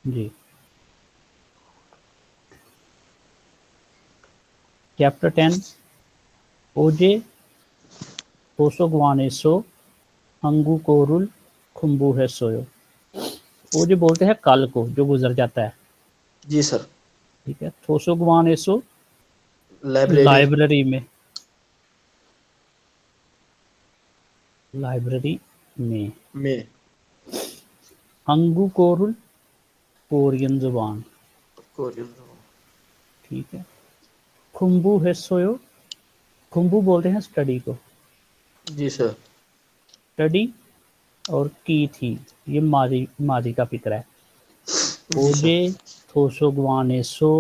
जी। Chapter 10 ओजे होसोगवानेसो हंगू कोरुल खुम्बू है सोयो। ओजे बोलते हैं कल को जो गुजर जाता है, जी सर। ठीक है। थोसोगवानेसो लाइब्रेरी लाइब्रेरी में, लाइब्रेरी में। में। हंगू कोरुल कोरियन जुबान, कोरियन। ठीक है। खुम्बू है सोयो, खुम्बू बोलते हैं स्टडी को, जी सर। स्टडी और की थी, ये मादी मादी का फिक्र है। जी सर। ओजे थोसोगवानेसो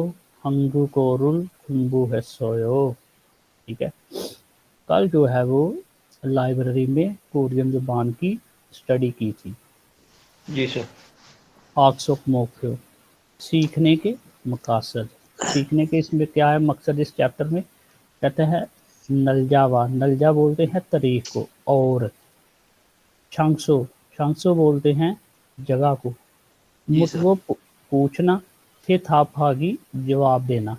हंगू कोरुल खुम्बू है सोयो, ठीक है। कल जो है वो लाइब्रेरी में कोरियन जुबान की स्टडी की थी। जी सर। आक्सोक मोक्यो सीखने के मकासद, सीखने के इसमें क्या है मकसद इस चैप्टर में, कहते हैं नलजावा, नलजा बोलते हैं तारीख को, और छांगसो, छांगसो बोलते हैं जगह को, जी सर। मुतवो पूछना, थे थापागी जवाब देना।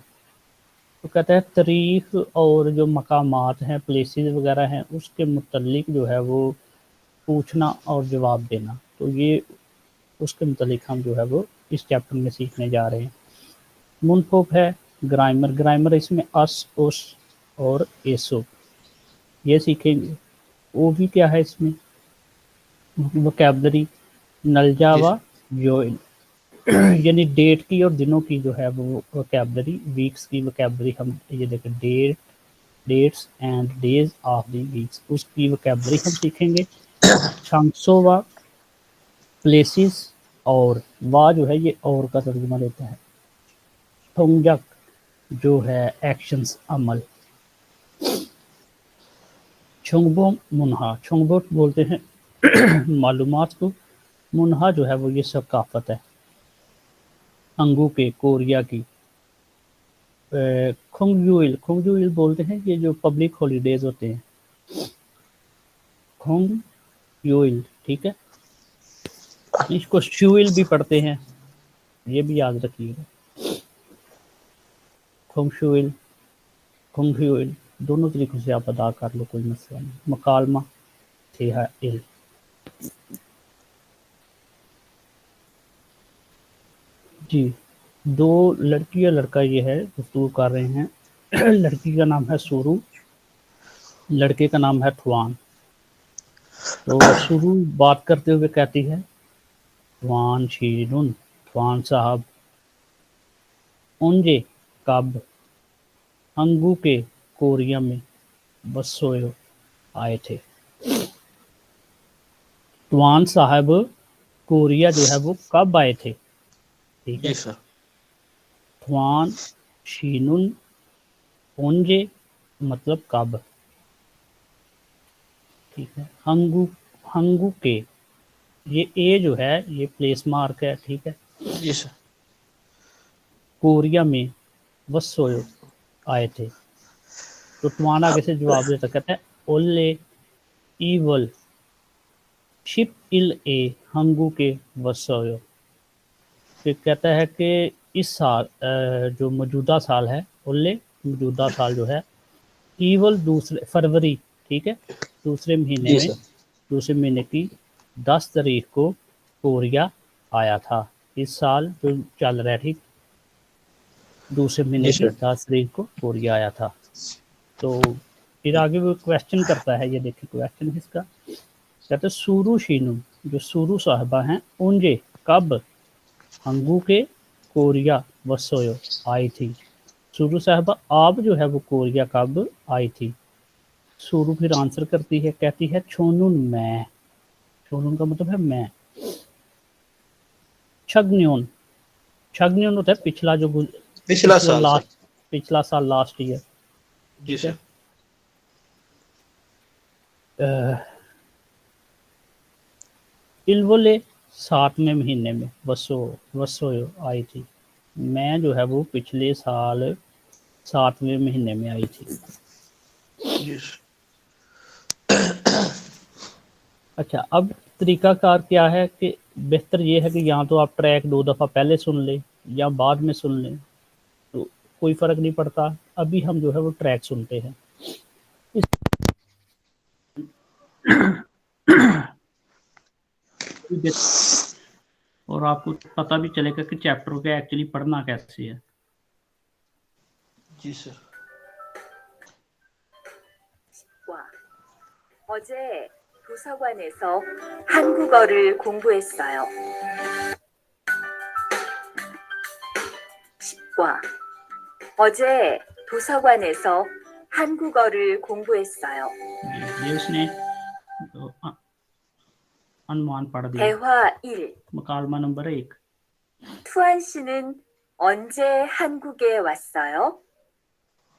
तो कहता है तारीख और जो मकामात हैं, प्लेसेस वगैरह हैं, उसके मुतल्लिक जो है वो पूछना और जवाब देना। तो ये उसके मुतल्लिक हम जो है वो इस चैप्टर में सीखने जा रहे हैं। मुनफोक है ग्रामर, ग्रामर इसमें अस उस और एसो ये सीखेंगे। वो भी क्या है इसमें वोकैबलरी, जी नलजावा सर। जोइन यानी डेट की और दिनों की जो है वो वोकैबलरी, वीक्स की वोकैबलरी हम ये देखें, dates and days of the weeks, उसकी वोकैबलरी हम सीखेंगे। शांसोवा प्लेसेस, और वा जो है ये और का तर्जुमा देता है। थोंगजक जो है एक्शंस अमल। छोंगबो मुनहा, छोंगबो बोलते हैं मालूमात को, मुनहा जो है वो ये सकाफत है। अंगू के कोरिया की। खोंगयुइल, खोंगयुइल बोलते हैं ये जो पब्लिक हॉलीडेज होते हैं, खोंगयुइल, ठीक है। इसको शुइल भी पढ़ते हैं, ये भी याद रखिएगा। खोंगशुइल, खोंगहुइल दोनों तरीकों से आप अदा कर लो, कोई मसला नहीं। मकालमा थे है इल। जी, दो लड़की या लड़का ये है गुफ्तगू कर रहे हैं लड़की का नाम है सुरु, लड़के का नाम है थवान। तो सुरु बात करते हुए कहती है थवान शीनुन, थवान साहब, उनजे कब, हंगू के कोरिया में बसोयो आए थे। थवान साहब कोरिया जो है वो कब आए थे, ठीक जी है। सर। थवान शीनुन ओंजे मतलब कब, ठीक है। हंगू, हंगू के, ये ए जो है ये प्लेस मार्क है, ठीक है। जी सर। कोरिया में वसोयो आए थे। तो तुमान आगे से जवाब देता, कहता है ओले ईवल शिप इल ए हंगू के वसोयो। फिर कहता है कि इस साल जो मौजूदा साल है, ओले मौजूदा साल जो है, ईवल दूसरे फरवरी, ठीक है, दूसरे महीने जी में, सर। दूसरे महीने की 10 तारीख को कोरिया आया था। इस साल जो चल रहा है, ठीक, दूसरे महीने जी की सर। 10 तारीख को कोरिया आया था। तो फिर आगे वो क्वेश्चन करता है, ये देखिए क्वेश्चन है इसका, कहते सूरू शीनू, जो सूरू साहबा हैं उनजे कब हंगू के कोरिया वसोयो आई थी। सूरू साहबा आप जो है वो कोरिया कब आई थी। सूरू फिर आंसर करती है, कहती है छोनुन मैं, छोनुन का मतलब है मैं। छगन्योन, छगन्योन होता है पिछला जो पिछला पिछला साल सर। लास्ट, पिछला साल लास्ट ईयर, जी ठीक है। सर। इलवोले 7वें महीने में वसोयो आई थी। मैं जो है वो पिछले साल 7वें महीने में आई थी। जी सर। अच्छा, अब तरीकाकार क्या है कि बेहतर ये है कि या तो आप ट्रैक 2 दफ़ा पहले सुन लें या बाद में सुन लें, तो कोई फ़र्क नहीं पड़ता। अभी हम जो है वो ट्रैक सुनते हैं। और आपको पता भी चलेगा कि चैप्टर को एक्चुअली पढ़ना कैसे है। जी सर। 어제 도서관에서 한국어를 공부했어요. 10과 어제 도서관에서 한국어를 공부했어요. ये उसने अनुमान पढ़ दिया। 대화 1. मुकालमा नंबर 1। 투안 씨는 언제 한국에 왔어요?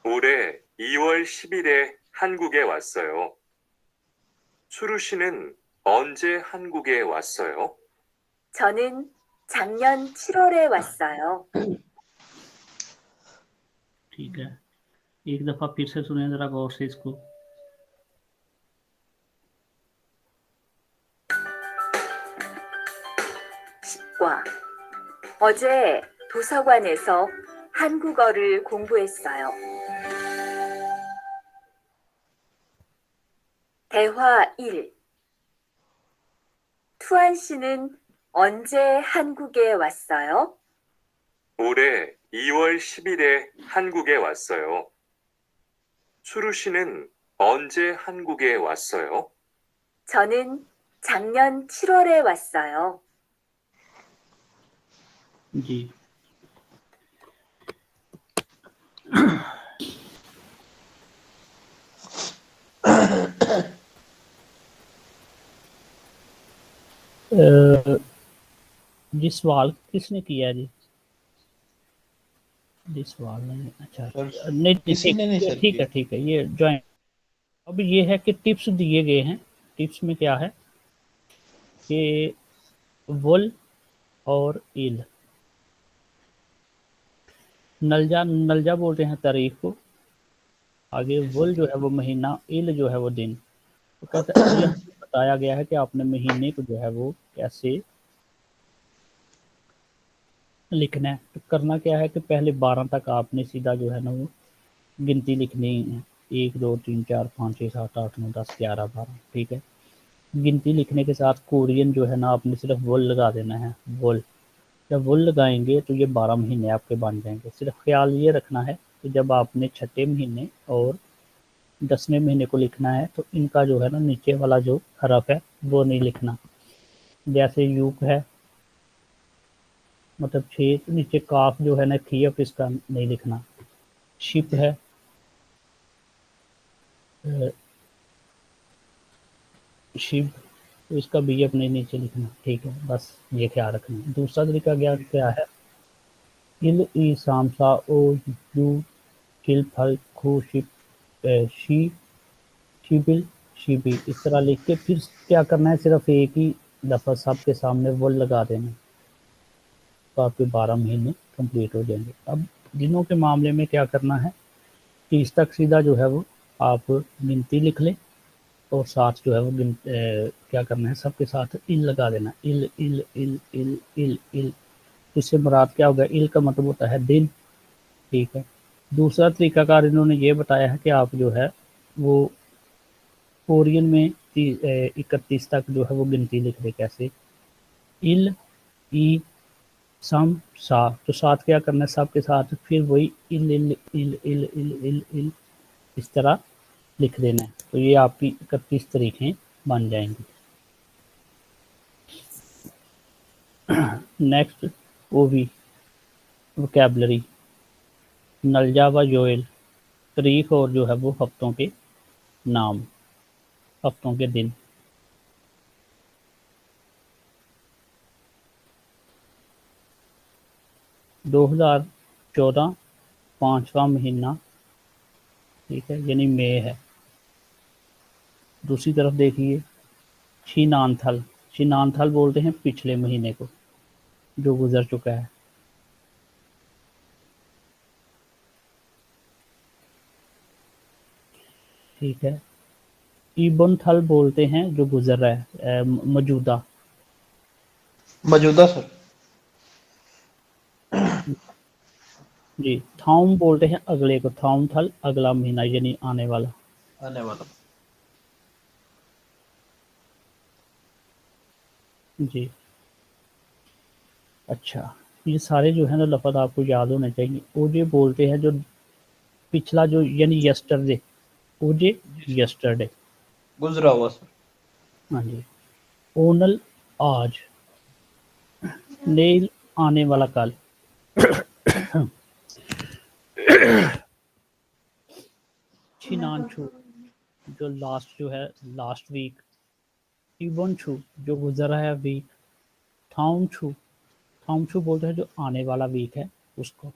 올해 2월 10일에 한국에 왔어요. 수루 씨는 언제 한국에 왔어요? 저는 작년 7월에 왔어요. ठीक है, एक दफ़ा फिर से सुने ज़रा गौर से इसको। 어제 도서관에서 한국어를 공부했어요. 대화 1. 투안 씨는 언제 한국에 왔어요? 올해 2월 10일에 한국에 왔어요. 수루 씨는 언제 한국에 왔어요? 저는 작년 7월에 왔어요. जी जी सवाल किसने किया जी? जी सवाल नहीं, अच्छा नहीं किसी ने नहीं सर ठीक है ठीक है, ये ज्वाइन। अब ये है कि टिप्स दिए गए हैं। टिप्स में क्या है कि वुल और इल, नलजा बोलते हैं तारीख को, आगे वुल जो है वो महीना, इल जो है वो दिन। तो कहते हैं यह बताया गया है कि आपने महीने को जो है वो कैसे लिखना है। तो करना क्या है कि पहले 12 तक आपने सीधा जो है ना वो गिनती लिखनी है। 1 2 3 4 5 6 7 8 9 10 11 12, ठीक है। गिनती लिखने के साथ कोरियन जो है ना आपने सिर्फ वुल लगा देना है, वुल। जब वुल लगाएंगे तो ये 12 महीने आपके बन जाएंगे। सिर्फ ख्याल ये रखना है कि जब आपने छठे महीने और 10वें महीने को लिखना है तो इनका जो है ना नीचे वाला जो हरफ है वो नहीं लिखना। जैसे यूक है, मतलब 6, तो नीचे काफ जो है ना खियफ, इसका नहीं लिखना। शिप है, शिप, तो इसका भी अपने नीचे लिखना, ठीक है। बस ये ख्याल रखना। दूसरा तरीका क्या है, इल ई सामसा ओ यू किल फल खू शिप शी शिबिल शिबी, इस तरह लिख के फिर क्या करना है, सिर्फ एक ही दफ़ा सबके सामने वुल लगा देना, तो आपके 12 महीने कंप्लीट हो जाएंगे। अब दिनों के मामले में क्या करना है, 30 तक सीधा जो है वो आप गिनती लिख लें और साथ जो है वो क्या करना है, सबके साथ इल लगा देना। इल इल इल इल इल इल, इससे मुराद क्या होगा, इल का मतलब होता है दिन, ठीक है। दूसरा तरीकाकार इन्होंने ये बताया है कि आप जो है वो कोरियन में 31 तक जो है वो गिनती लिख दे। कैसे, इल ई सम सा, तो साथ क्या करना है, सबके साथ फिर वही इल इल इल इल इल इल इल इस तरह लिख देना है। तो ये आपकी 31 तारीखें बन जाएंगी। नेक्स्ट ओवी वोकैबलरी, नलजा व योएल, तारीख और जो है वो हफ्तों के नाम, हफ्तों के दिन। दो 2014 5वां महीना, ठीक है, यानी मई है। दूसरी तरफ देखिए, शीनानथल, शीनानथल बोलते हैं पिछले महीने को जो गुजर चुका है। ठीक है, इबन थल बोलते हैं जो गुजर रहा है, मौजूदा। मौजूदा सर। जी। थाउम बोलते हैं अगले को, थाउम थल अगला महीना यानी आने वाला। आने वाला। जी। अच्छा, ये सारे जो है ना लफ्ज़ आपको याद होने चाहिए। ओजे बोलते हैं जो पिछला जो यानी यस्टरडे, ओजे यस्टरडे। गुजरा हुआ सर। हाँ जी। ओनल आज, नेल आने वाला कल। छिनानछू जो लास्ट जो है लास्ट वीक। इबनछू जो गुजरा है वीक। थाउमछू, थाउमछू बोलते हैं जो आने वाला वीक है उसको।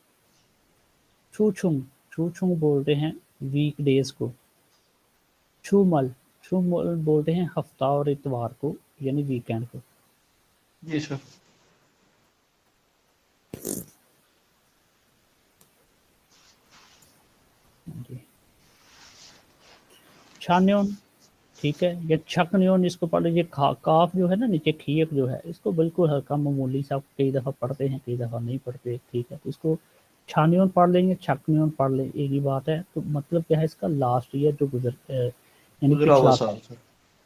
छूछुंग, छूछुंग बोलते हैं वीक डेज को। छूमल, छूमल बोलते हैं हफ्ता और इतवार को यानी वीकेंड को। जी सर। जी। छान्योन, ठीक है। ये छकन्योन इसको पढ़ लीजिए। काफ जो है ना नीचे खीयक जो है इसको बिल्कुल हल्का मामूली सा कई दफ़ा पढ़ते हैं, कई दफ़ा नहीं पढ़ते, ठीक है। तो इसको छान्योन पढ़ लेंगे, छकन्योन पढ़ लें, एक ही बात है। तो मतलब क्या है इसका लास्ट ईयर जो यानी गुजरा हुआ पिछला साल साल, सर।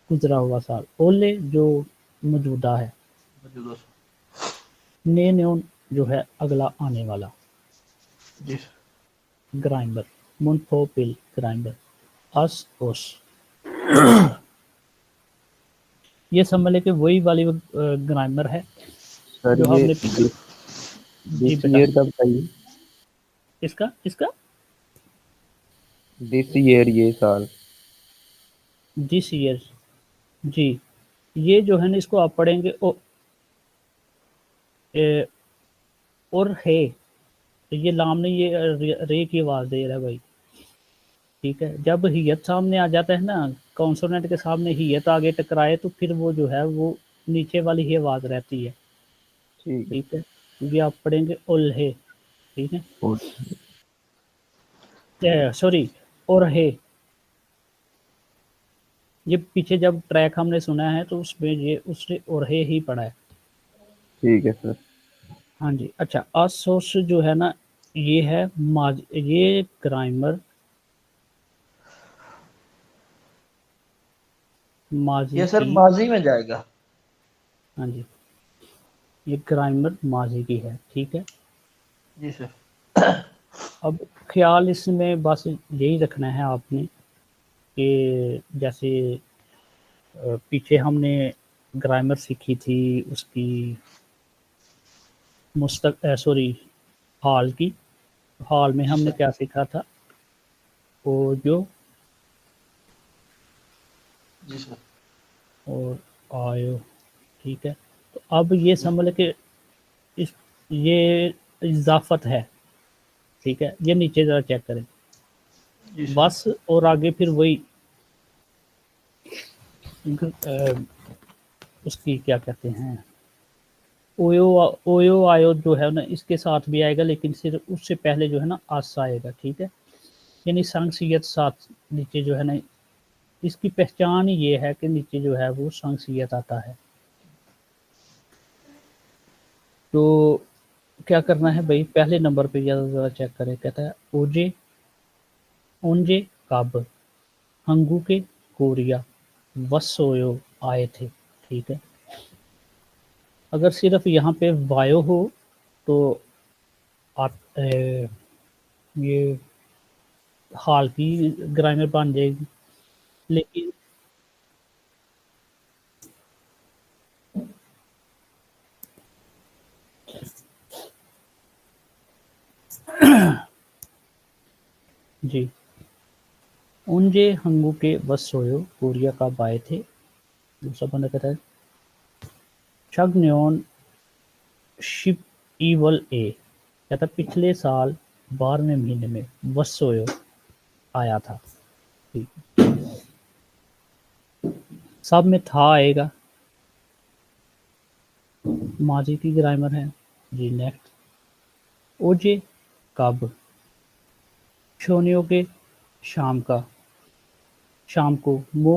गुजरा हुआ साल। ओले जो मौजूदा है। मौजूदा सर। नेन्योन जो है अगला आने वाला। जी सर। ग्राइमर, मुनफोपिल ग्राइमर। अस ओस। ये समझ लें कि वही वाली ग्रामर है सर जो ये हमने जी दिस बेटा। ईयर का बताइए। इसका इसका दिस ईयर ये साल। This year. जी। ये जो है ना इसको आप पढ़ेंगे और है। तो ये लाम ने ये रे की आवाज़ दे रहा है भाई, ठीक है। जब हियत सामने आ जाता है ना, कॉन्सोनेंट के सामने हियत आगे टकराए तो फिर वो जो है वो नीचे वाली ही आवाज़ रहती है, ठीक है। ठीक है। ये आप पढ़ेंगे उल्हे, ठीक है। और सॉरी, और है। ये पीछे जब ट्रैक हमने सुना है तो उसमें ये उसने और है ही पढ़ा है। ठीक है सर। हाँ जी। अच्छा, असोस जो है ना ये है ये ग्रामर माजी ये सर की। माजी में जाएगा। हाँ जी, ये ग्रामर माजी की है, ठीक है। जी सर। अब ख्याल इसमें बस यही रखना है आपने कि जैसे पीछे हमने ग्रामर सीखी थी उसकी सॉरी हाल की। हाल में जी हमने सर। क्या सीखा था, वो जो जी सर। और आयो, ठीक है। तो अब ये समझ लें कि इस ये इजाफत है, ठीक है। ये नीचे ज़रा चेक करें, जी सर। बस और आगे फिर वही उसकी क्या कहते हैं ओयो। ओयो आयो जो है ना इसके साथ भी आएगा, लेकिन सिर्फ उससे पहले जो है ना आस आएगा, ठीक है। यानी संगसियत साथ नीचे जो है ना, इसकी पहचान ही ये है कि नीचे जो है वो संगसियत आता है। तो क्या करना है भाई, पहले नंबर पे ज़रा चेक करें। कहता है ओजे ओंजे कब, हंगू के कोरिया, वसोयो आए थे, ठीक है। अगर सिर्फ यहाँ पे वायो हो तो ये हाल की ग्रामर बन जाएगी, लेकिन जी उनजे हंगू के वसोयो कोरिया का बाय थे। दूसरा बंदा कहता है शग्न्योन शिप ईवल ए, कहता पिछले साल 12वें महीने में वसोयो आया था, ठीक। सब में था आएगा, माजी की ग्रामर है जी। नेक्स्ट, ओजे कब, शोनियो के शाम का, शाम को। मो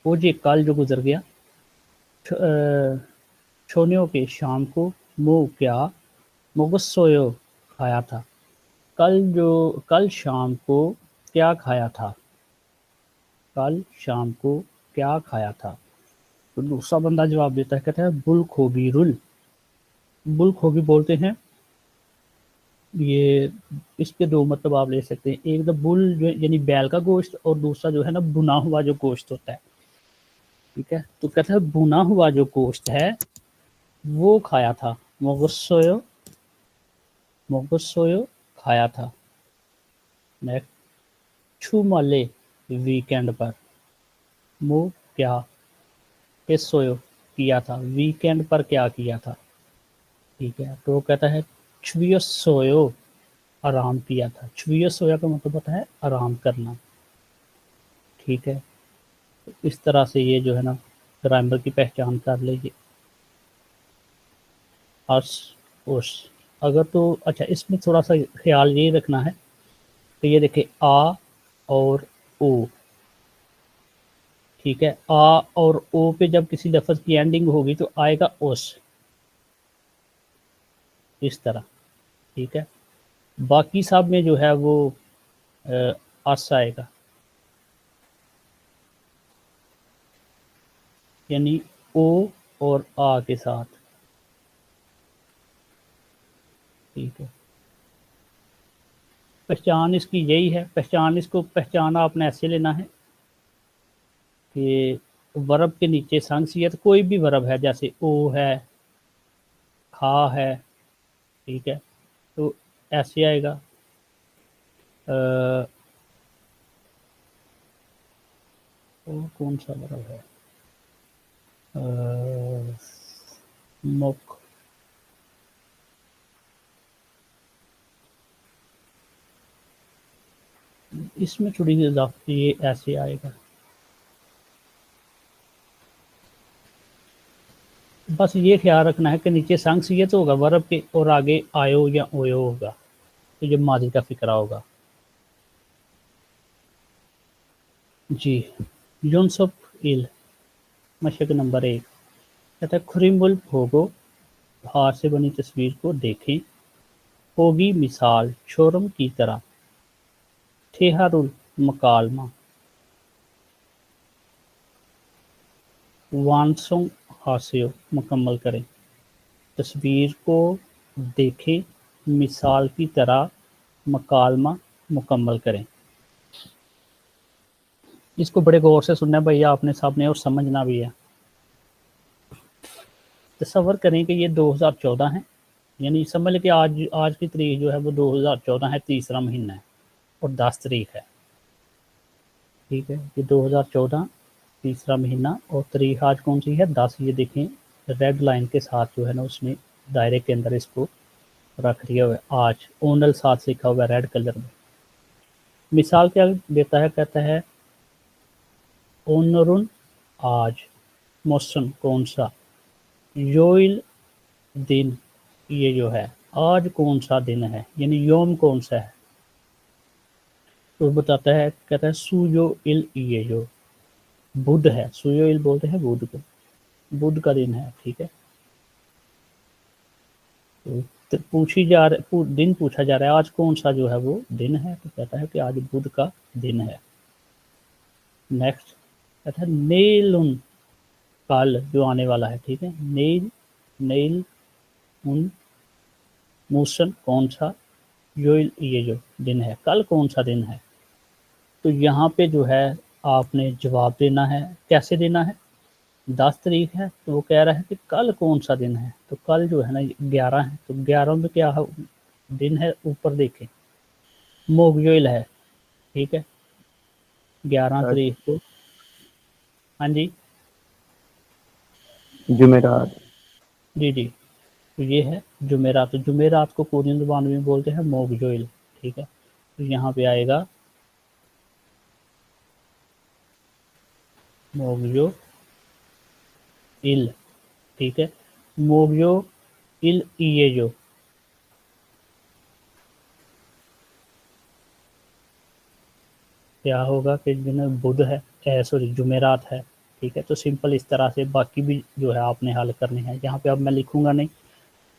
ओजे कल जो गुजर गया, छोनियों के शाम को मुँह क्या मुगस्सोयो खाया था। कल शाम को क्या खाया था। कल शाम को क्या खाया था। तो दूसरा बंदा जवाब देता है, कहता है बुल खोबी रुल। बुल खोबी बोलते हैं, ये इसके दो मतलब आप ले सकते हैं। एक तो बुल जो यानी बैल का गोश्त, और दूसरा जो है ना भुना हुआ जो गोश्त होता है। ठीक है, तो कहता है भुना हुआ जो गोश्त है वो खाया था। मोगस्सोयो मोगस्सोयो खाया था। नेक्स्ट, छुमले वीकेंड पर मो क्या सोयो किया था। वीकेंड पर क्या किया था। ठीक है, तो कहता है छुयो सोयो आराम किया था। छुयो सोया का मतलब होता है आराम करना। ठीक है, तो इस तरह से ये जो है ना ग्रामर की पहचान कर लीजिए। अस उस अगर तो अच्छा, इसमें थोड़ा सा ख्याल ये रखना है कि ये देखिए आ और ओ। ठीक है, आ और ओ पे जब किसी लफ्ज़ की एंडिंग होगी तो आएगा उस, इस तरह। ठीक है, बाकी सब में जो है वो अस आएगा, यानी ओ और आ के साथ। ठीक है, पहचान इसकी यही है। पहचान आपने ऐसे लेना है कि वर्ब के नीचे संगसियत कोई भी वर्ब है, जैसे ओ है, खा है। ठीक है, तो ऐसे आएगा। और कौन सा वर्ब है, मुक, इसमें थोड़ी ये ऐसे आएगा। बस ये ख्याल रखना है कि नीचे संगसियत होगा वर्ब के और आगे आयो या ओयो होगा, तो ये माजी का फिक्रा होगा। जी, यूनसुफ इल मशक नंबर 1 कहता है खुरिमुल भोगो, हार से बनी तस्वीर को देखें। होगी मिसाल शोरम की तरह। ठेहरुल मकालमा वानसों हासियो मुकम्मल करें। तस्वीर को देखें, मिसाल की तरह, मकालमा मुकम्मल करें। इसको बड़े गौर से सुनना है भैया आपने सामने, और समझना भी है। तसव्वुर करें कि ये 2014 है, यानी समझ लें कि आज की तारीख जो है वो 2014 है, तीसरा महीना है और 10 तारीख है। ठीक है, ये 2014 तीसरा महीना और तारीख आज कौन सी है, 10। ये देखें रेड लाइन के साथ जो है ना उसने दायरे के अंदर इसको रख दिया हुआ है। आज ओनल साथ लिखा हुआ है रेड कलर में। मिसाल क्या देता है, कहता है ओनरुन आज, मौसम कौन सा, योइल दिन, ये जो है आज कौन सा दिन है, यानी योम कौन सा है। तो बताता है, कहता है सुयो इल, ये जो बुध है, सुयो इल बोलते हैं बुध को, बुध का दिन है। ठीक है, तो दिन पूछा जा रहा है आज कौन सा जो है वो दिन है, तो कहता है कि आज बुध का दिन है। नेक्स्ट कहता है नेलुन, कल जो आने वाला है। ठीक है, नेल उन, मूसन कौन सा, योइल ये जो दिन है, कल कौन सा दिन है। तो यहाँ पे जो है आपने जवाब देना है। कैसे देना है, 10 तारीख है तो वो कह रहा है कि कल कौन सा दिन है, तो कल जो है ना 11 है, तो 11 में क्या दिन है, ऊपर देखें मोगयोइल है। ठीक है, 11 तारीख को। हाँ जी, जुमेरात। जी जी, तो ये है जुमेरात। तो जुमेरात को कोरियन ज़ुबान में बोलते हैं मोगयोइल। ठीक है, तो यहाँ पे आएगा मोगयो इल। ठीक है, मोगयो इल ये जो क्या होगा कि दिन बुध है, सॉरी जुमेरात है। ठीक है। तो सिंपल इस तरह से बाकी भी जो है आपने हल करने हैं। यहाँ पे अब मैं लिखूंगा नहीं,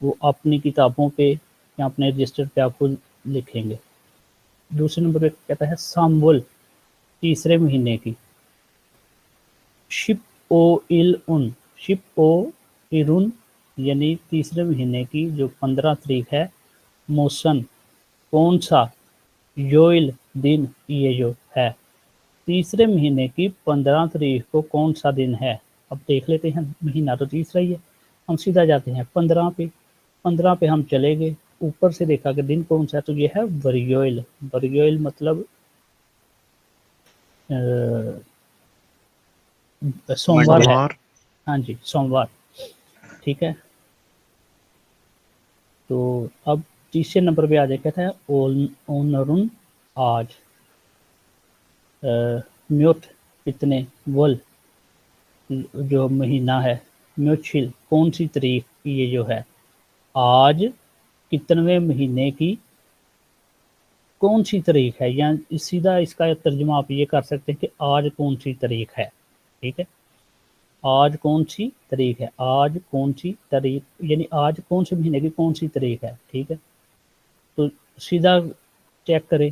वो अपनी किताबों पे या अपने रजिस्टर पे आपको लिखेंगे। दूसरे नंबर पे कहता है साम्बुल, तीसरे महीने की। शिप ओ इल उन, शिप ओ इरुन यानी तीसरे महीने की जो 15 तारीख है। मोसन, कौन सा। योइल, दिन, ये जो है तीसरे महीने की 15 तारीख को कौन सा दिन है। अब देख लेते हैं, महीना तो तीसरा ही है, हम सीधा जाते हैं 15 पे। 15 पे हम चले गए, ऊपर से देखा कि दिन कौन सा है, तो ये है वरियोइल। वरियोइल मतलब सोमवार है। हाँ जी, सोमवार, ठीक है। तो अब तीसरे नंबर पे आ जाए, कहता है ओनरुन, आज। म्यूट, कितने। वल, जो महीना है। म्यूचिल, कौन सी तारीख, ये जो है आज कितनवें महीने की कौन सी तारीख है, या सीधा इसका तर्जुमा आप ये कर सकते हैं कि आज कौन सी तारीख है, ठीक है। आज कौन सी तारीख है, आज कौन सी तारीख यानी आज कौन से महीने की कौन सी तारीख है, ठीक है। तो सीधा चेक करें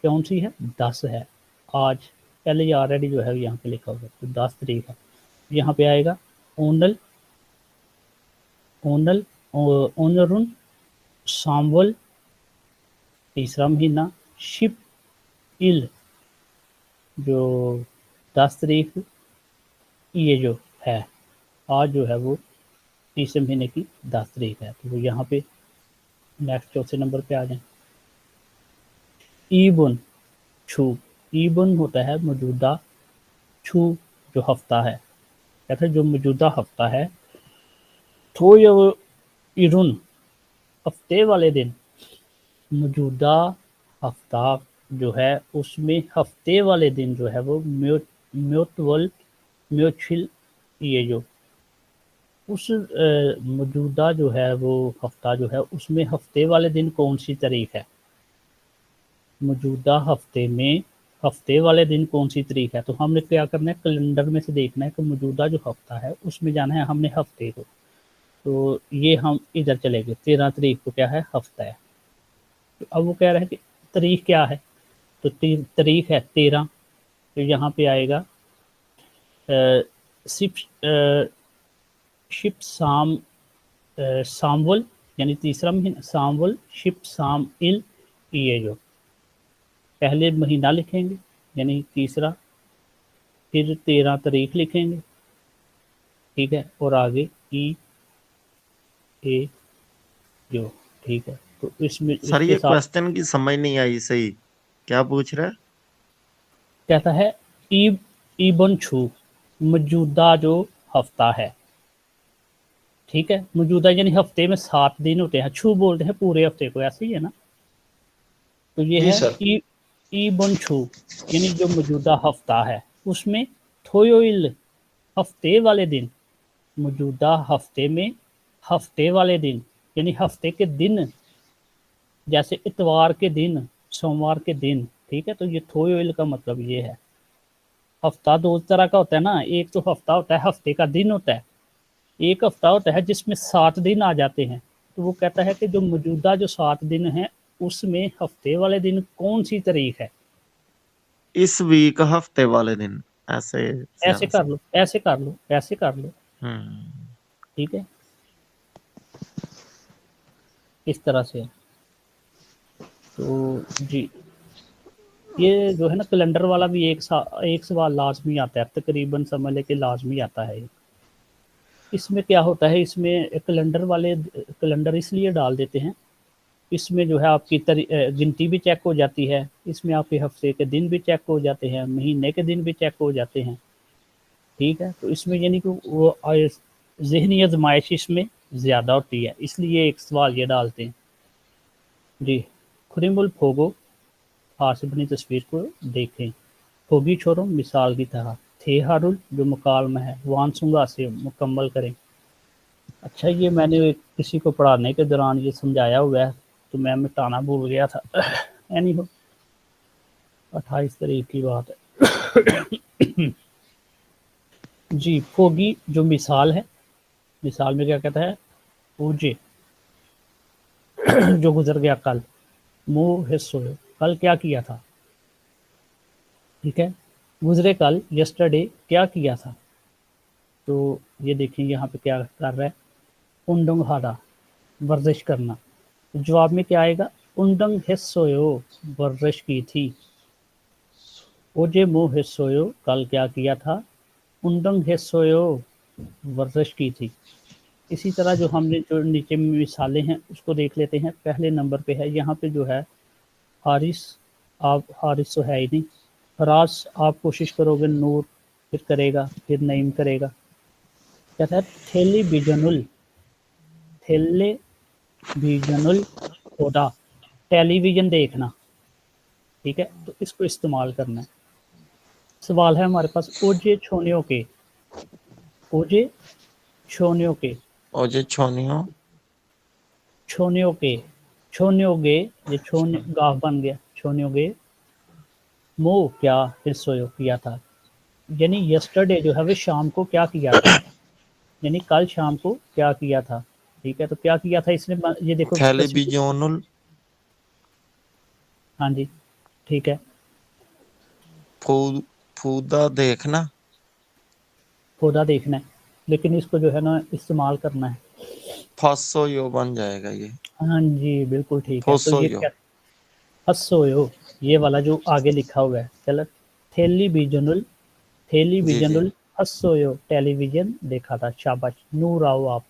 कौन सी है, 10 है आज। पहले ये ऑलरेडी जो है यहाँ पे लिखा होगा, तो 10 तारीख है। यहाँ पे आएगा ओनल, ओनल ओनरुन, साम्वल, तीसरा महीना। शिप इल, जो 10 तारीख, ये जो है आज जो है वो तीसरे महीने की 10 तारीख है। तो यहाँ पे नेक्स्ट चौथे नंबर पे आ जाए। ईबुन, छू। ईबुन होता है मौजूदा, छू जो हफ्ता है। कहते हैं जो मौजूदा हफ्ता है। थो इरुन, हफ्ते वाले दिन। मौजूदा हफ्ता जो है उसमें हफ्ते वाले दिन जो है वो म्यूटवल, म्यूचिल, ये जो उस मौजूदा जो है वो हफ्ता जो है उसमें हफ्ते वाले दिन कौन सी तारीख है। मौजूदा हफ्ते में हफ्ते वाले दिन कौन सी तारीख है। तो हमने क्या करना है, कैलेंडर में से देखना है कि मौजूदा जो हफ्ता है उसमें जाना है हमने हफ्ते को। तो ये हम इधर चले गए, 13 तारीख को क्या है, हफ्ता है। तो अब वो कह रहे हैं कि तारीख क्या है, तो तारीख है 13। तो यहाँ पे आएगा शिप साम, सामवल यानी तीसरा महीना, सामवल, शिप साम इल, ये जो पहले महीना लिखेंगे यानी तीसरा, फिर 13 तारीख लिखेंगे, ठीक है, और आगे ई ए जो, ठीक है। तो इसमें सर इसके ये साथ क्वेश्चन की समझ नहीं आई सही, क्या पूछ रहा है। कहता है ईबन छू, मौजूदा जो हफ्ता है, ठीक है। मौजूदा यानी हफ्ते में 7 दिन होते हैं, छू बोलते हैं पूरे हफ्ते को, ऐसे ही है ना। तो ये जी है सर। ईबन छू यानी जो मौजूदा हफ्ता है उसमें थोयोइल, हफ्ते वाले दिन। मौजूदा हफ्ते में हफ्ते वाले दिन यानी हफ्ते के दिन, जैसे इतवार के दिन, सोमवार के दिन, ठीक है। तो ये थोयोइल का मतलब ये है। हफ्ता दो तरह का होता है ना, एक तो हफ्ता होता है हफ्ते का दिन होता है, एक हफ्ता होता है जिसमें 7 दिन आ जाते हैं। तो वो कहता है कि जो मौजूदा जो 7 दिन हैं उसमें हफ्ते वाले दिन कौन सी तारीख है। इस वीक हफ्ते वाले दिन, ऐसे ऐसे कर लो, ऐसे कर लो, ऐसे कर लो, ठीक है, इस तरह से। तो जी ये जो है ना कैलेंडर वाला भी एक सवाल लाजमी आता है, तकरीबन समझ ले कि लाजमी आता है। इसमें क्या होता है, इसमें कैलेंडर वाले कैलेंडर इसलिए डाल देते हैं, इसमें जो है आपकी गिनती भी चेक हो जाती है, इसमें आपके हफ्ते के दिन भी चेक हो जाते हैं, महीने के दिन भी चेक हो जाते हैं, ठीक है। तो इसमें यानी कि वो ज़हनी आजमाइश इसमें ज़्यादा होती है, इसलिए एक सवाल ये डालते हैं। जी, खुरिमुल फोगो, हाथ से बनी तस्वीर को देखें। फोगी छोरो मिसाल की तरह, थे हारुल जो मुकालमा है, वानसुंगा से मुकम्मल करें। अच्छा, ये मैंने किसी को पढ़ाने के दौरान ये समझाया हुआ है, तो मैं मिटाना भूल गया था। एनी हो, 28 तारीख की बात है। जी, फोगी जो मिसाल है, मिसाल में क्या कहता है, ओजे जो गुजर गया कल, मुँह है सोयो, कल क्या किया था, ठीक है, गुजरे कल यस्टरडे क्या किया था। तो ये देखिए यहाँ पे क्या कर रहा है, उंडंग हादा वर्जिश करना, तो जवाब में क्या आएगा, उंडंग हिस्सोयो वर्जिश की थी, ओजे मुँह हिस्सोयो कल क्या किया था, उंडंग हिस्सोयो वर्जिश की थी। इसी तरह जो हमने जो नीचे में मिसालें हैं उसको देख लेते हैं। पहले नंबर पे है, यहाँ पे जो है हारिस, आप हारिस तो है ही नहीं, फराज आप कोशिश करोगे, नूर फिर करेगा, फिर नईम करेगा। कहता है थेली बिजनुल, थेले बिजनुल होदा, टेलीविजन देखना, ठीक है, तो इसको इस्तेमाल करना है। सवाल है हमारे पास, ओजे छोनियों के, ओजे छोनियों के, ओजे छोनियो छोनियों के, छोनियोगे, ये छोन गाफ बन गया, छोनियोगे मो क्या हिस्सोयो किया था, यानी यस्टरडे जो है वो शाम को क्या किया था, यानी कल शाम को क्या किया था, ठीक है, तो क्या किया था इसने, ये देखो specific- टेलीविजनुल हाँ जी, ठीक है, फूदा देखना खुदा देखना है, लेकिन इसको जो है ना इस्तेमाल करना है। फसोयो बन जाएगा ये, हाँ जी, बिल्कुल ठीक है, तो ये फोसोयो। क्या, हस्सोयो, ये वाला जो आगे लिखा हुआ है, चलो, थेली बिजनुल, थेली जी जी। बिजनुल हस्सोयो, टेलीविजन देखा था, शाबाश, नूर आओ आप।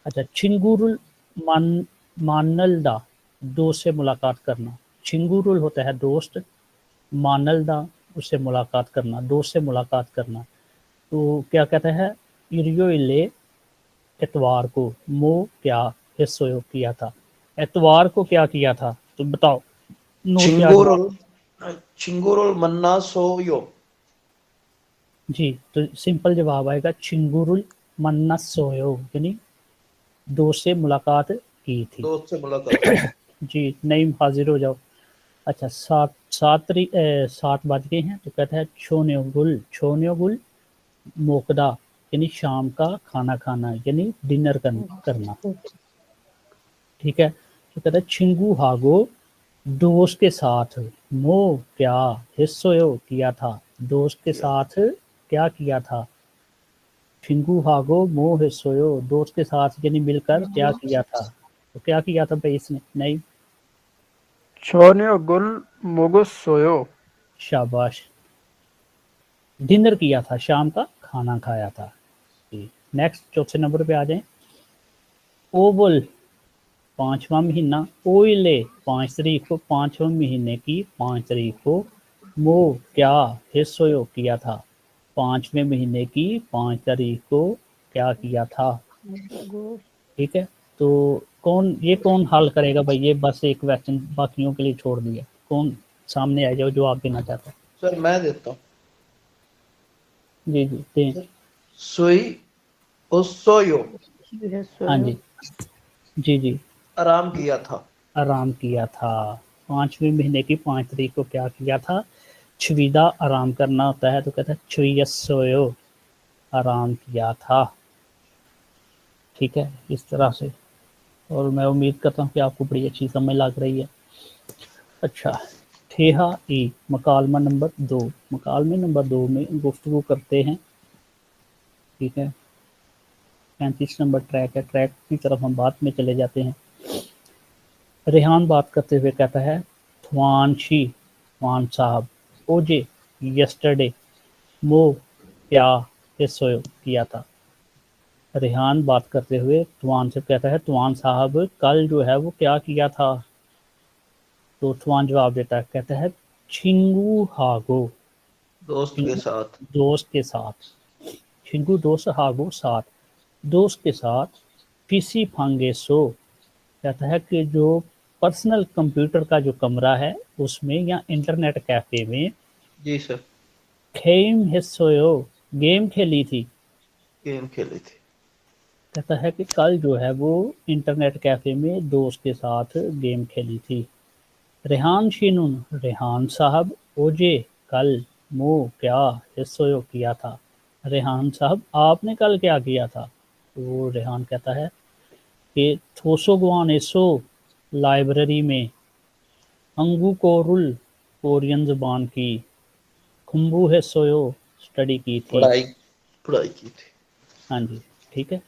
अच्छा, छिंगुरुल मान मानलदा, दोस्त से मुलाकात करना, छिंगुरुल होता है दोस्त, मानलदा उससे मुलाकात करना, दोस्त से मुलाकात करना, तो क्या कहता है, इरियो इले एतवार को, मो क्या हिस्सोयो किया था, एतवार को क्या किया था, तो बताओ नूर क्या जवाब। चिंगुरुल चिंगुरुल मन्ना सोयो। जी, तो सिंपल जवाब आएगा छिंगुरुल मन्ना सोयो, यानी दोस्त से मुलाकात की थी। दोस्त से मुलाकात। जी, नईम हाजिर हो जाओ। अच्छा, 7 बज गए हैं, तो कहता है छोन्यो गुल मोकदा, यानी शाम का खाना खाना, यानी डिनर करना, ठीक है, तो कहता है छिंगू हागो दोस्त के साथ, मो क्या हिस्सोयो किया था, दोस्त के साथ क्या किया था, छिंगू हागो मो हिस्सोयो, दोस्त के साथ यानी मिलकर क्या किया था, तो क्या किया था भाई इसने, नहीं, छोनियो गुल मुगुस सोयो। शाबाश, डिनर किया था, शाम का खाना खाया था। नेक्स्ट चौथे नंबर पे आ जाएं, ओवल 5वां महीना, ओइले 5 तारीख को, 5वें महीने की 5 तारीख को, मो क्या हिस्सोयो किया था, 5वें महीने की 5 तारीख को क्या किया था, ठीक है, तो कौन हल करेगा भाई, ये बस एक क्वेश्चन बाकियों के लिए छोड़ दिया, कौन सामने आ जाओ जवाब देना चाहता है। सर मैं देता हूँ। जी जी दें। सोई सोयो, हाँ जी, जी जी, आराम किया था। आराम किया था, 5वें महीने की 5 तारीख को क्या किया था, छविदा आराम करना होता है, तो कहता है छुयसोयो, आराम किया था, ठीक है, इस तरह से, और मैं उम्मीद करता हूँ कि आपको बड़ी अच्छी समझ लग रही है। अच्छा, ठेहा ई मकालमा नंबर 2, मकालमे नंबर 2 में गुफ्तगू करते हैं, ठीक है, 35 नंबर ट्रैक है, ट्रैक की तरफ हम बाद में चले जाते हैं। रेहान बात करते हुए कहता है, थवान साहब, ओजे यस्टरडे मो क्या हिस्सोयो किया था, रेहान बात करते हुए तवान से कहता है, तवान साहब कल जो है वो क्या किया था, तो तवान जवाब देता है, कहता है छिंगू हागो, दोस्त के साथ। दोस्त के साथ, छिंगू दोस्त हागो साथ, दोस्त के साथ, पीसी फांगे सो, कहता है कि जो पर्सनल कंप्यूटर का जो कमरा है उसमें या इंटरनेट कैफे में, जी सर। खेम हिस्सोयो गेम खेली थी, गेम खेली थी। कहता है कि कल जो है वो इंटरनेट कैफे में दोस्त के साथ गेम खेली थी। रेहान शिनुन, रेहान साहब, ओजे कल मो क्या हिस्सोयो किया था, रेहान साहब आपने कल क्या किया था? तो रेहान कहता है कि थोसोगवान एसो लाइब्रेरी में अंगू कोरुल कोरियन ज़ुबान की, खुम्बू है सोयो स्टडी की थी। पढ़ाई पढ़ाई की थी। हाँ जी, ठीक है,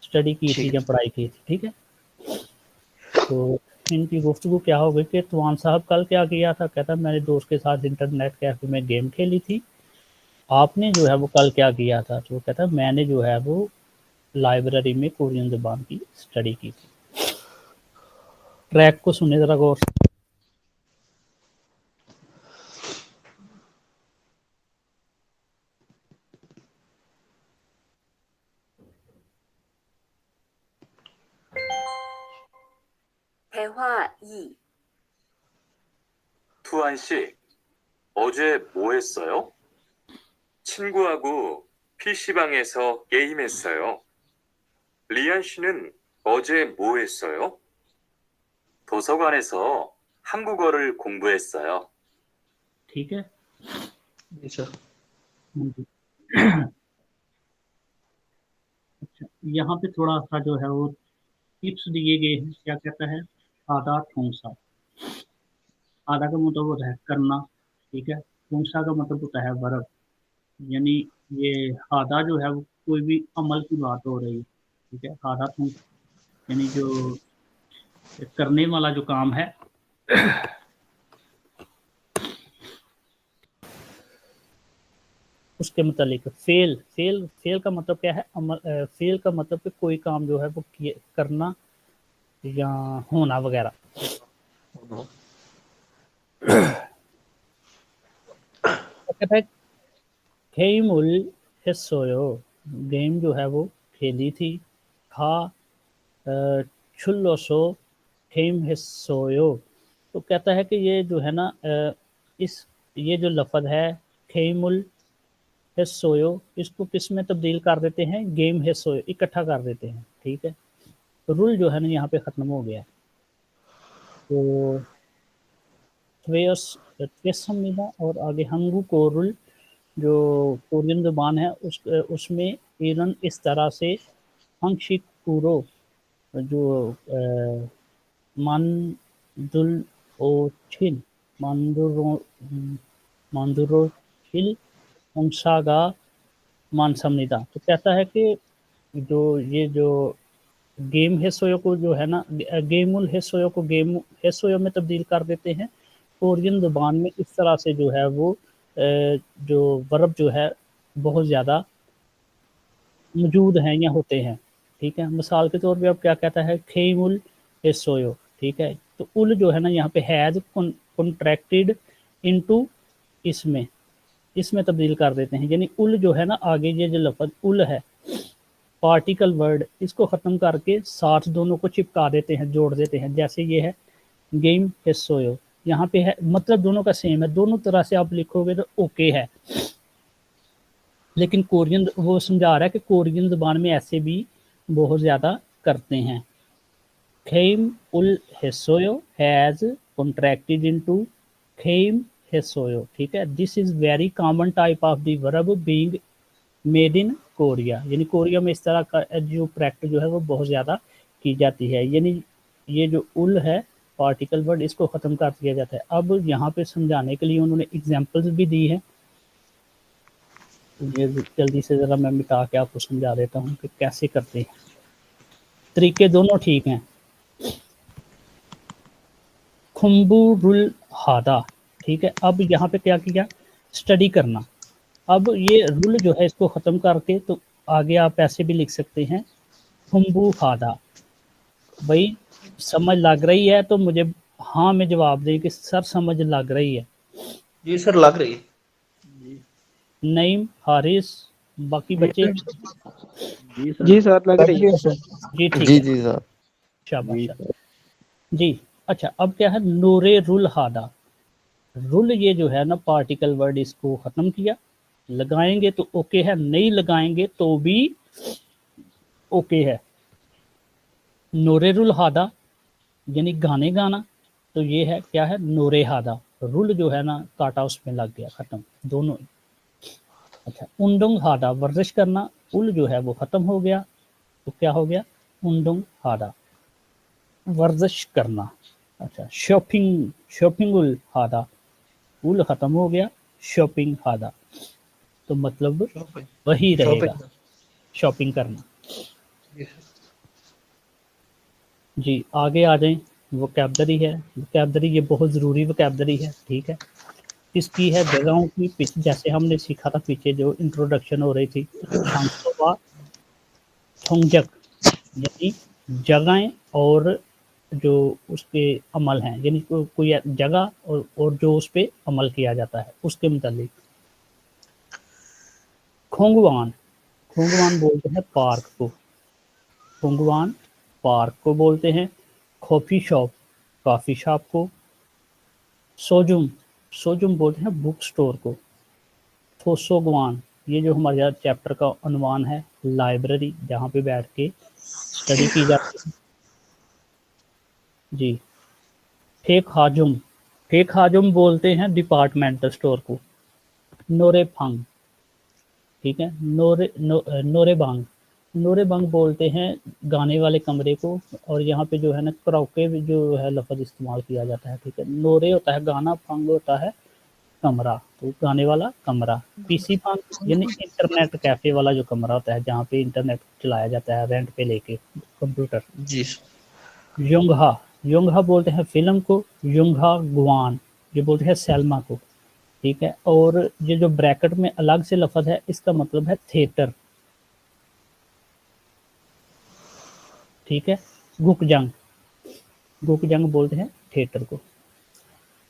स्टडी की थी ठीक या पढ़ाई की थी, ठीक है। तो इनकी गुफ्तगू क्या हो गई कि तवान साहब कल क्या किया था? कहता मैंने दोस्त के साथ इंटरनेट कैफे में गेम खेली थी। आपने जो है वो कल क्या किया था? तो कहता मैंने जो है वो लाइब्रेरी में कोरियन ज़ुबान की स्टडी की थी। ट्रैक को सुने ज़रा गौर से। 대화 2. 투안 씨, 어제 뭐 했어요? 친구하고 PC방에서 게임했어요. 리안 씨는 어제 뭐 했어요? 도서관에서 한국어를 공부했어요. ठीक है, जी सर। हाँ जी। अच्छा, यहाँ पे थोड़ा सा जो है वो टिप्स दिए गए हैं। क्या कहता है? आधा ठोंसा। आधा का मतलब होता है करना, ठीक है। ठोंसा का मतलब होता है वर्ब, यानी ये आधा जो है वो कोई भी अमल की बात हो रही है, ठीक है। आधा ठोंसा यानी जो करने वाला जो काम है। उसके मुतालिक फेल फेल फेल का मतलब क्या है? अमल। फेल का मतलब कि कोई काम जो है वो करना या होना वगैरह। कहता है खेमुल हिस्सोयो, गेम जो है वो खेली थी। खा छुल्लोसो खेम हिस्सोयो। तो कहता है कि ये जो है ना ये जो लफ्ज़ है खेमुल हिस्सोयो, इसको किस में तब्दील कर देते हैं? गेम हिस्सोयो, इकट्ठा कर देते हैं, ठीक है। तो रूल जो है ना यहाँ पे ख़त्म हो गया। तो त्वेसमिदा और आगे हंगू कोरुल जो कोरियन ज़ुबान है उसमें ईरन इस तरह से हंगशिकुरो जो मानदुल ओछिल मानदुरोछिल अंशागा मानसमनिदा। तो कहता है कि जो गेम हेसोयो को जो है ना गेमुल हेसोयो को गेम हेसोयो में तब्दील कर देते हैं। कोरियन ज़ुबान में इस तरह से जो है वो जो वर्ब जो है बहुत ज़्यादा मौजूद हैं या होते हैं, ठीक है। मिसाल के तौर पे अब क्या कहता है? खेमुल हेसोयो, ठीक है। तो उल जो है ना यहाँ पे हैज़ कॉन्ट्रैक्टेड इनटू इसमें तब्दील कर देते हैं, यानी उल जो है ना आगे ये जो लफ्ज़ उल है पार्टिकल वर्ड, इसको ख़त्म करके साथ दोनों को चिपका देते हैं, जोड़ देते हैं। जैसे ये है गेम हेसोयो, यहाँ पे है मतलब दोनों का सेम है, दोनों तरह से आप लिखोगे तो ओके है। लेकिन कोरियन वो समझा रहा है कि कोरियन ज़ुबान में ऐसे भी बहुत ज़्यादा करते हैं। खेम उल हेसोयो हैज़ कॉन्ट्रैक्टेड इनटू खेम हेसोयो, ठीक है। This is very common type of the verb being made in Korea, यानी कोरिया में इस तरह का जो प्रैक्टिस जो है वो बहुत ज़्यादा की जाती है। यानी ये जो उल है पार्टिकल वर्ड, इसको ख़त्म कर दिया जाता है। अब यहाँ पे समझाने के लिए उन्होंने एग्जांपल्स भी दी हैं। ये जल्दी से ज़रा मैं मिटा के आपको समझा देता हूँ कि कैसे करते हैं। तरीके दोनों ठीक हैं। खुम्बुरुल हादा, ठीक है। अब यहाँ पे क्या किया? स्टडी करना। अब ये रूल जो है इसको ख़त्म करके तो आगे आप ऐसे भी लिख सकते हैं खुम्बू हादा। भाई समझ लग रही है तो मुझे हाँ में जवाब दें कि सर समझ लग रही है। जी सर लग रही है। नईम, हारिस, बाकी बच्चे? जी सर लग रही है सर। जी ठीक जी है, जी सर। शाबाश जी। अच्छा, अब क्या है? नूरे रुल हादा। रुल ये जो है ना पार्टिकल वर्ड, इसको ख़त्म किया। लगाएंगे तो ओके है, नहीं लगाएंगे तो भी ओके है। नूरे रुल हादा यानी गाने गाना, तो ये है क्या है? नूरे हादा। रुल जो है ना काटा उसमें लग गया, ख़त्म दोनों ही। अच्छा, उंडुंग हादा वर्जिश करना, उल जो है वो खत्म हो गया तो क्या हो गया, उंडुंग हादा वर्जिश करना। अच्छा, शॉपिंग शॉपिंग उल हादा, उल खत्म हो गया, शॉपिंग हादा, तो मतलब शॉपिंग वही रहेगा, शॉपिंग शॉपिंग करना। जी सर। जी आगे आ जाएं, वोकैबलरी है, वोकैबलरी ये बहुत ज़रूरी वोकैबलरी है, ठीक है। किसकी है, जगहों की, जैसे हमने सीखा था पीछे जो इंट्रोडक्शन हो रही थी, छांगसोबा थोंगजक, यानी जगहें और जो उसके अमल हैं, यानी कोई जगह और जो उस पे अमल किया जाता है उसके मुतालिक। खोंगवान, खोंगवान बोलते हैं पार्क को, खोंगवान पार्क को बोलते हैं। कॉफ़ी शॉप, कॉफ़ी शॉप को। सोजुम, सोजुम बोलते हैं बुक स्टोर को। थोसोगवान, ये जो हमारे चैप्टर का उन्वान है, लाइब्रेरी जहाँ पे बैठ के स्टडी की जाती है। जी, फेक हाजुम, फेक हाजुम बोलते हैं डिपार्टमेंटल स्टोर को। नोरे फंग, ठीक है, नोरे बांग, नोरे बांग बोलते हैं गाने वाले कमरे को, और यहाँ पे जो है ना कराओके जो है लफ्ज़ इस्तेमाल किया जाता है, ठीक है। नोरे होता है गाना, फंग होता है कमरा, तो गाने वाला कमरा। पीसी फंग यानी इंटरनेट कैफे वाला जो कमरा होता है जहाँ पे इंटरनेट चलाया जाता है रेंट पे लेके कंप्यूटर। जी सर। योंगहा, योंगहा बोलते हैं फिल्म को। योंगहा गुआन, ये बोलते हैं सैल्मा को, ठीक है। और ये जो ब्रैकेट में अलग से लफ्ज़ है इसका मतलब है थिएटर, ठीक है। गुकजंग, गुकजंग बोलते हैं थिएटर को।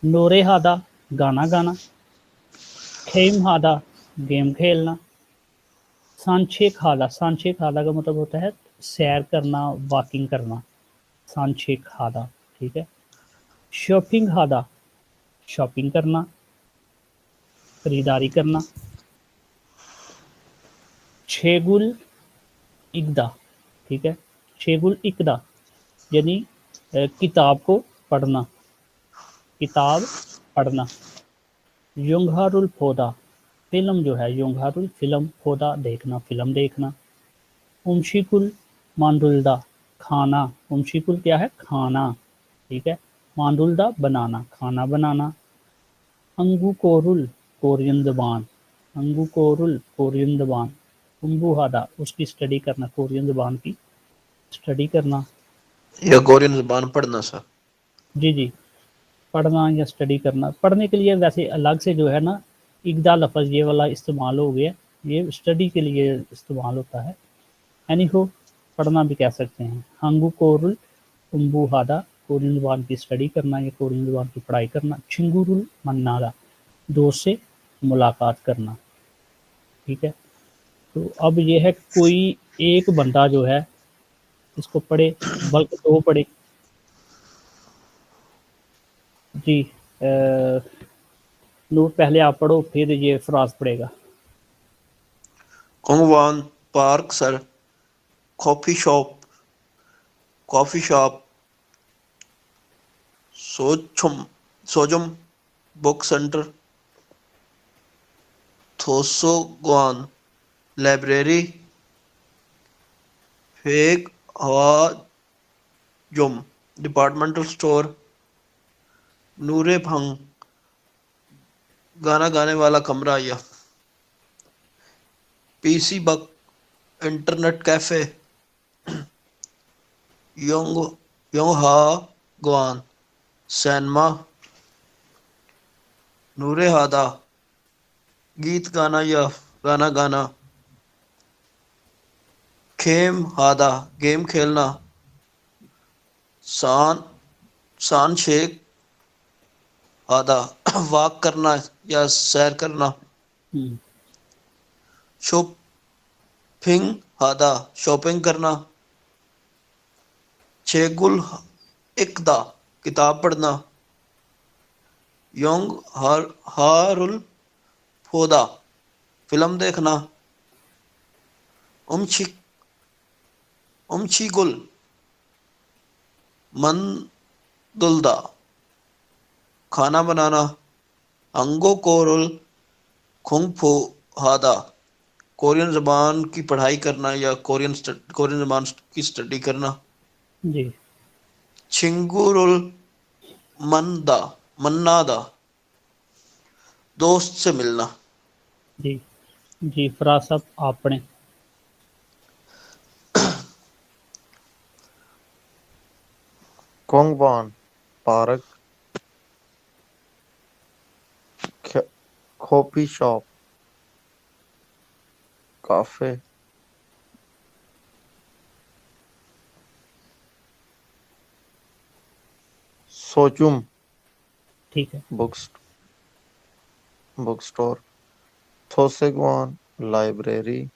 नोरे हादा गाना गाना। खेम हादा गेम खेलना। सांछे खादा, सांछे खादा का मतलब होता है सैर करना, वॉकिंग करना, सांछे खादा, ठीक है। शॉपिंग हादा शॉपिंग करना, खरीदारी करना। छेगुल इकदा, ठीक है, छेगुल इकदा यानी किताब को पढ़ना, किताब पढ़ना। युंगहारुल फोदा, फिल्म जो है युंगहारुल फिल्म, फोदा देखना, फिल्म देखना। उमशिकुल मांडुल्दा खाना, उमशिकुल क्या है, खाना, ठीक है। मांडुल्दा बनाना, खाना बनाना। अंगुकोरुल कोरियन ज़बान, अंगुकोरुल कोरियन ज़बान। उम्बुहादा उसकी स्टडी करना, कोरियन ज़बान की स्टडी करना। या कोरियन ज़बान पढ़ना सर। जी जी, पढ़ना या स्टडी करना। पढ़ने के लिए वैसे अलग से जो है ना इकदा लफ्ज़ ये वाला इस्तेमाल हो गया, ये स्टडी के लिए इस्तेमाल होता है। एनी हो, पढ़ना भी कह सकते हैं। हंगू कोरुल उम्बुहादा कोरियन ज़बान की स्टडी करना या कोरियन ज़बान की पढ़ाई करना। छिंगुरुल मन्नादा दोस्त से मुलाकात करना, ठीक है। तो अब ये है कोई एक बंदा जो है इसको पढ़े, बल्कि दो पढ़े। जी नूर पहले आप पढ़ो, फिर ये फराज पढ़ेगा। कोंगवान park sir. Coffee shop, coffee shop. सोचुम, सोजुम बुक सेंटर। थोसोगवान लाइब्रेरी। फेक हवाजुम डिपार्टमेंटल स्टोर। नूरे भंग गाना गाने वाला कमरा या पीसी बक इंटरनेट कैफे। योंग योंगहा गुआन सैनमा। नूरे हादा गीत गाना या गाना गाना। खेम हादा गेम खेलना। सान शेख हादा वॉक करना या सैर करना। हम्म, शॉपिंग हादा शॉपिंग करना। छेगुल इकदा किताब पढ़ना। योंग हारुल फोदा फिल्म देखना। उमची उमचीगुल मंदुल्दा खाना बनाना। अंगो कोरुल खुंगफू हादा कोरियन ज़बान की पढ़ाई करना या कोरियन ज़बान की स्टडी करना। जी छिंगुरुल मन्नादा दोस्त से मिलना। जी जी फराज साहब आपने। कोंगवान पार्क, कॉफी शॉप, काफे, सोचुम ठीक है बुक स्टोर, थोसेगवान लाइब्रेरी,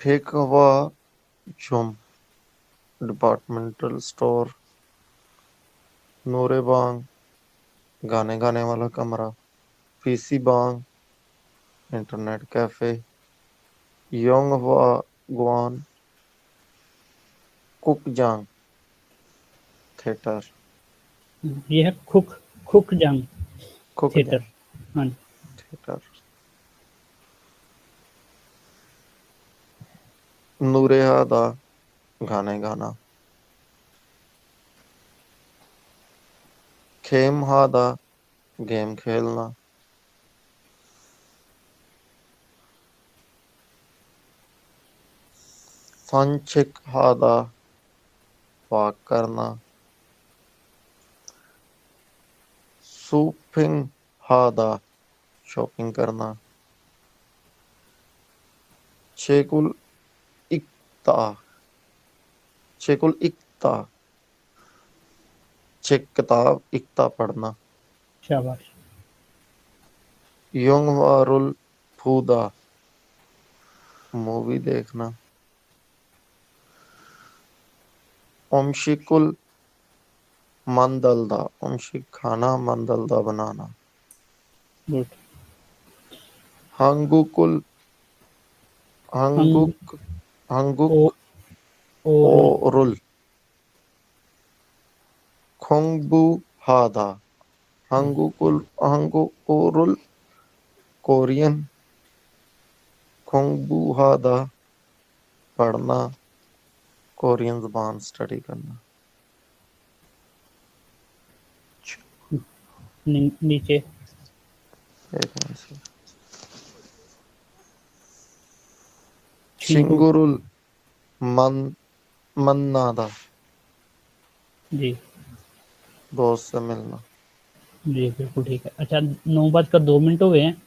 फेकवा जुम डिपार्टमेंटल स्टोर, नूरेबांग गाने गाने वाला कमरा, पीसी बांग इंटरनेट कैफे, योंगवा गुआन कुकजांग थिएटर, ये है खुक जंग थिएटर। कुकजांग हाँ थिएटर, नूरेहादा गाने गाना, खेमहादा गेम खेलना, संचिकहादा वॉक करना, सूपिंगहादा शॉपिंग करना, चेकुल इक्ता चेक किताब इक्ता पढ़ना, शाबाश। योंगवारुल फूदा मूवी देखना, ओमशिकुल मंदलदा ओमशिक खाना मंदलदा बनाना, गुड। हंगुकुल हंगुक ओ हंगुक ओरुल ओरुल खोंगबू हादा हंगुकुरुल कोरियन, खोंगबू हादा पढ़ना कोरियन ज़बान स्टडी करना। नीचे एक मिनट से छिंगू चिंगुरुल मन्नादा जी दोस्त से मिलना। जी बिल्कुल ठीक है। अच्छा 9:02 हो गए हैं।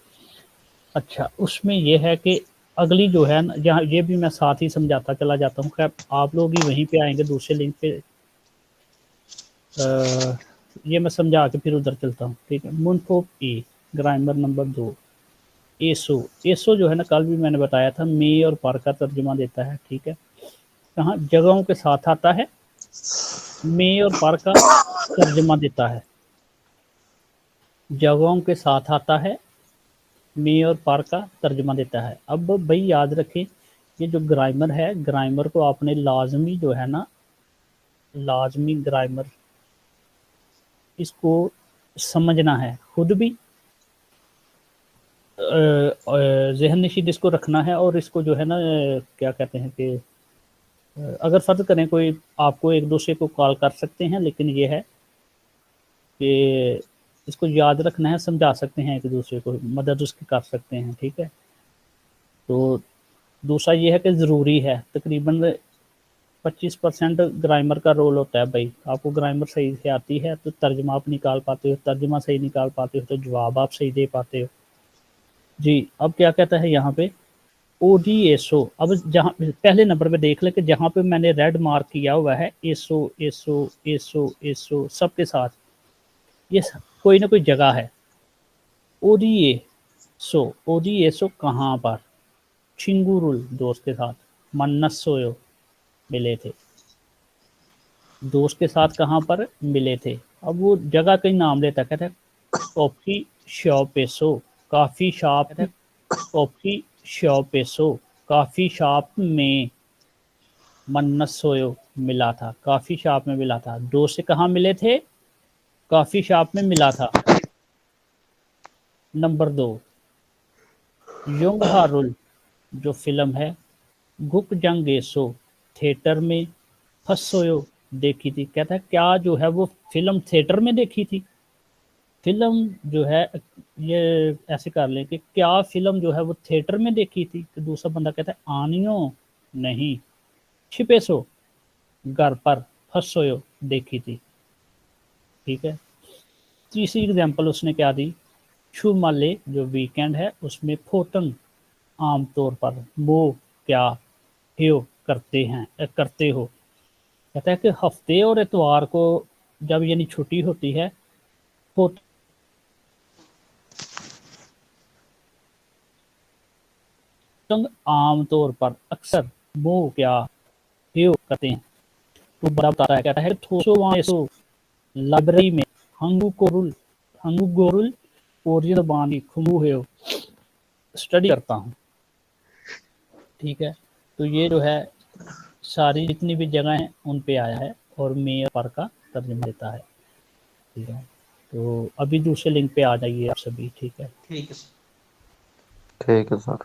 अच्छा उसमें ये है कि अगली जो है ना, जहाँ ये भी मैं साथ ही समझाता चला जाता हूँ। खैर आप लोग ही वहीं पे आएंगे दूसरे लिंक पे। ये मैं समझा के फिर उधर चलता हूँ, ठीक है। मुनफोप ई ग्रामर नंबर 2 एसो जो है ना, कल भी मैंने बताया था, मे और पर का तर्जुमा देता है, ठीक है। कहाँ जगहों के साथ आता है, मे और पर का तर्जुमा देता है। जगहों के साथ आता है, मे और पर का तर्जुमा देता है। अब भाई याद रखें, ये जो ग्रामर है, ग्रामर को आपने लाजमी जो है ना, लाजमी ग्रामर इसको समझना है, खुद भी ज़हन नशीद इसको रखना है। और इसको जो है ना क्या कहते हैं कि अगर फ़र्ज़ करें कोई आपको एक दूसरे को कॉल कर सकते हैं, लेकिन ये है कि इसको याद रखना है, समझा सकते हैं एक दूसरे को, मदद उसकी कर सकते हैं, ठीक है। तो दूसरा ये है कि ज़रूरी है, तकरीबन 25% ग्रामर का रोल होता है भाई। आपको ग्रामर सही से आती है तो तर्जमा आप निकाल पाते हो, तर्जमा सही निकाल पाते हो तो जवाब आप सही दे पाते हो जी। अब क्या कहता है यहाँ पे ओडीएसओ। अब जहाँ पहले नंबर पे देख ले कि जहाँ पे मैंने रेड मार्क किया हुआ है एसओ एसओ एसओ एसओ सबके साथ ये कोई ना कोई जगह है। ओडीएसओ कहाँ पर? छिंगुरुल दोस्त के साथ, मन्नसोयो मिले थे, दोस्त के साथ कहाँ पर मिले थे। अब वो जगह का ही नाम लेता, कहता है कॉफ़ी शॉप एसो, काफ़ी शॉप, कॉफ़ी शॉप एसो, काफ़ी शॉप में मन्नसोयो मिला था, काफ़ी शॉप में मिला था। दोस्त से कहाँ मिले थे? काफ़ी शॉप में मिला था। नंबर 2 योंग हारुल जो फिल्म है, गुक जंगेसो थिएटर में, फसोयो देखी थी। कहता है क्या जो है वो फिल्म थिएटर में देखी थी। फिल्म जो है ये ऐसे कर लें कि क्या फिल्म जो है वो थिएटर में देखी थी। तो दूसरा बंदा कहता है आनियो नहीं, छिपे सो घर पर, फसोयो देखी थी। ठीक है। तीसरी एग्जांपल उसने क्या दी, छू माले जो वीकेंड है उसमें फोटन आमतौर पर, वो क्या हेयो करते हो। कहता है कि हफ्ते और इतवार को जब यानी छुट्टी होती है, फोटन आमतौर पर अक्सर वो क्या हेयो करते हैं। तो बड़ा बताता है, कहता है थोसो वाएसो लाइब्रेरी में हंगू गोरुल कोरियन बानी खुमू हेयो स्टडी करता हूँ। ठीक है। तो ये जो है सारी जितनी भी जगह हैं उन पे आया है और मेयर पर का तर्जुमा देता है। ठीक है। तो अभी दूसरे लिंक पे आ जाइए आप सभी। ठीक है। ठीक है। ठीक है सर।